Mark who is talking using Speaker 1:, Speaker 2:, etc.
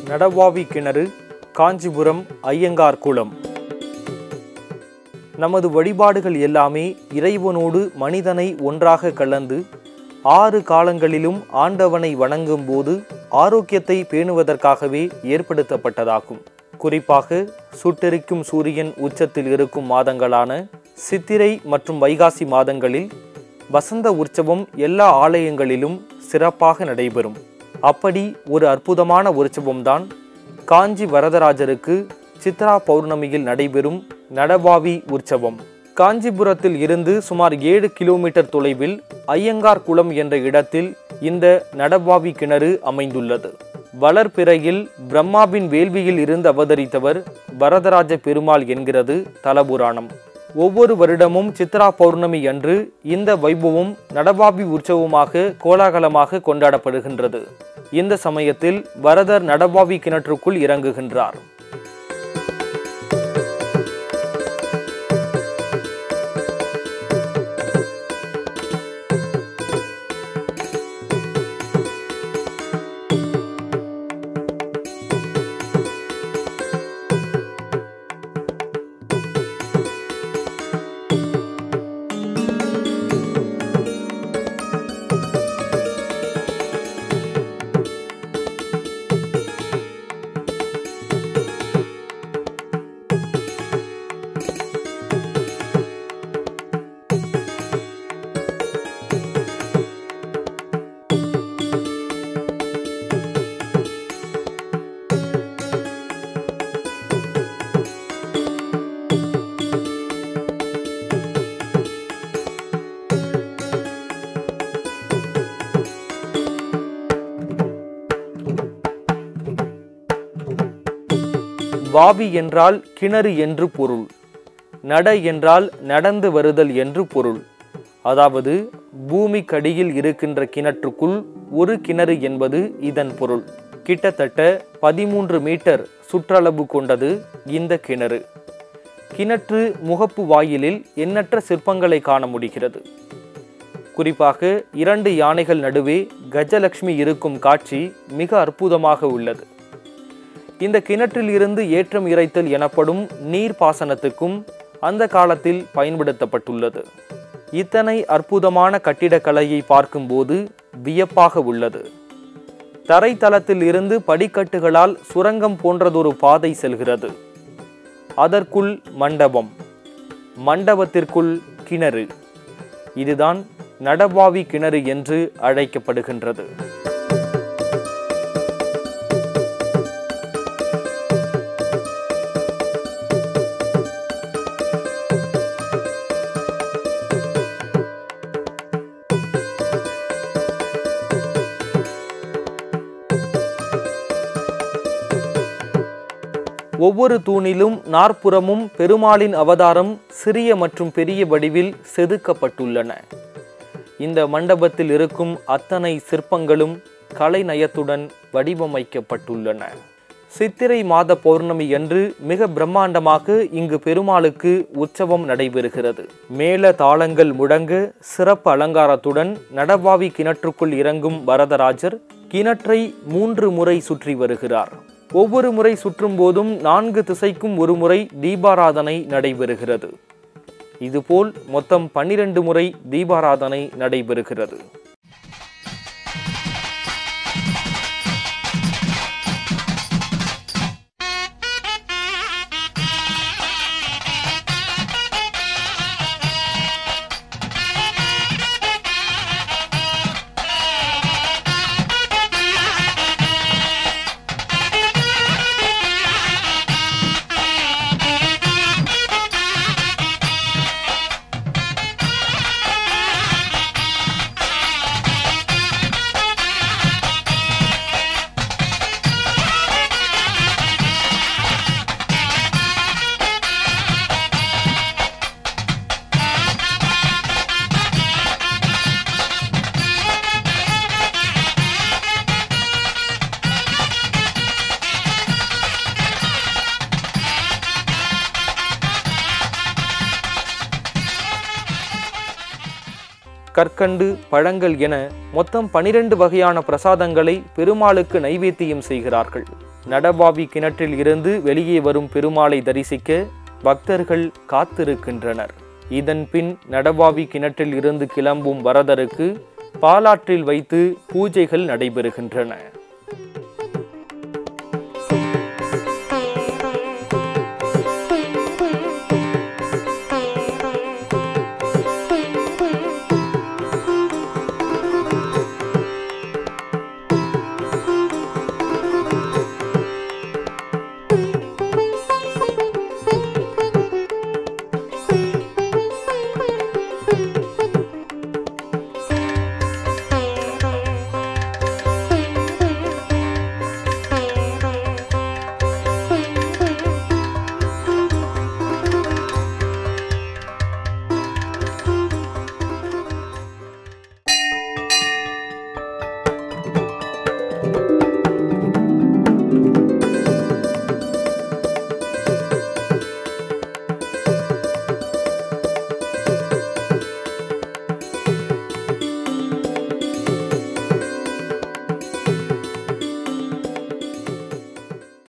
Speaker 1: நடவாவி கிணறு, காஞ்சிபுரம் ஐயங்கார் குளம். நமது வழிபாடுகள் எல்லாமே இறைவனோடு மனிதனை ஒன்றாக கலந்து 6 காலங்களிலும் ஆண்டவனை வணங்கும் போது ஆரோக்கியத்தை பேணுவதற்காகவே ஏற்படுத்தப்பட்டதாகும். குறிப்பாக சுட்டெரிக்கும் சூரியன் உச்சத்தில் இருக்கும் மாதங்களான சித்திரை மற்றும் வைகாசி மாதங்களில் வசந்த உற்சவம் எல்லா ஆலயங்களிலும் சிறப்பாக நடைபெறும். அப்படி ஒரு அற்புதமான உற்சவம்தான் காஞ்சி வரதராஜருக்கு சித்ரா பௌர்ணமியில் நடைபெறும் நடவாவி உற்சவம். காஞ்சிபுரத்தில் இருந்து சுமார் 7 கிலோமீட்டர் தொலைவில் ஐயங்கார் குளம் என்ற இடத்தில் இந்த நடவாவி கிணறு அமைந்துள்ளது. வளர்பிறையில் பிரம்மாவின் வேள்வியில் இருந்து அவதரித்தவர் வரதராஜ பெருமாள் என்கிறது தலபுராணம். ஒவ்வொரு வருடமும் சித்ரா பௌர்ணமி அன்று இந்த வைபவம் நடவாவி உற்சவமாக கோலாகலமாக கொண்டாடப்படுகின்றது. இந்த சமயத்தில் வரதர் நடவாவி கிணற்றுக்குள் இறங்குகின்றார். வாவி என்றால் கிணறு என்று பொருள். நட என்றால் நடந்து வருதல் என்று பொருள். அதாவது பூமிக்கடியில் இருக்கின்ற கிணற்றுக்குள் ஒரு கிணறு என்பது இதன் பொருள். கிட்டத்தட்ட 13 மீட்டர் சுற்றளவு கொண்டது இந்த கிணறு. கிணற்று முகப்பு வாயிலில் எண்ணற்ற சிற்பங்களை காண முடிகிறது. குறிப்பாக 2 யானைகள் நடுவே கஜலட்சுமி இருக்கும் காட்சி மிக அற்புதமாக உள்ளது. இந்த கிணற்றில் இருந்து ஏற்றம் இறைத்தல் எனப்படும் நீர் பாசனத்துக்கும் அந்த காலத்தில் பயன்படுத்தப்பட்டுள்ளது. இத்தனை அற்புதமான கட்டிடக்கலையை பார்க்கும்போது வியப்பாக உள்ளது. தரைத்தளத்தில் இருந்து படிக்கட்டுகளால் சுரங்கம் போன்றதொரு பாதை செல்கிறது. அதற்குள் மண்டபம், மண்டபத்திற்குள் கிணறு. இதுதான் நடவாவி கிணறு என்று அழைக்கப்படுகின்றது. ஒவ்வொரு தூணிலும் 4புறமும் பெருமாளின் அவதாரம் சிறிய மற்றும் பெரிய வடிவில் செதுக்கப்பட்டுள்ளன. இந்த மண்டபத்தில் இருக்கும் அத்தனை சிற்பங்களும் கலைநயத்துடன் வடிவமைக்கப்பட்டுள்ளன. சித்திரை மாத பௌர்ணமி அன்று மிக பிரம்மாண்டமாக இங்கு பெருமாளுக்கு உற்சவம் நடைபெறுகிறது. மேல தாளங்கள் முழங்க சிறப்பு அலங்காரத்துடன் நடவாவி கிணற்றுக்குள் இறங்கும் வரதராஜர் கிணற்றை 3 முறை சுற்றி வருகிறார். ஒவ்வொரு முறை சுற்றும் போதும் 4 திசைக்கும் ஒரு முறை தீபாராதனை நடைபெறுகிறது. இதுபோல் மொத்தம் 12 முறை தீபாராதனை நடைபெறுகிறது. கற்கண்டு, பழங்கள் என மொத்தம் 12 வகையான பிரசாதங்களை பெருமாளுக்கு நைவேத்தியம் செய்கிறார்கள். நடபாவி கிணற்றில் இருந்து வெளியே வரும் பெருமாளை தரிசிக்க பக்தர்கள் காத்திருக்கின்றனர். இதன் பின் நடபாவி கிணற்றில் இருந்து கிளம்பும் வரதருக்கு பாலாற்றில் வைத்து பூஜைகள் நடைபெறுகின்றன.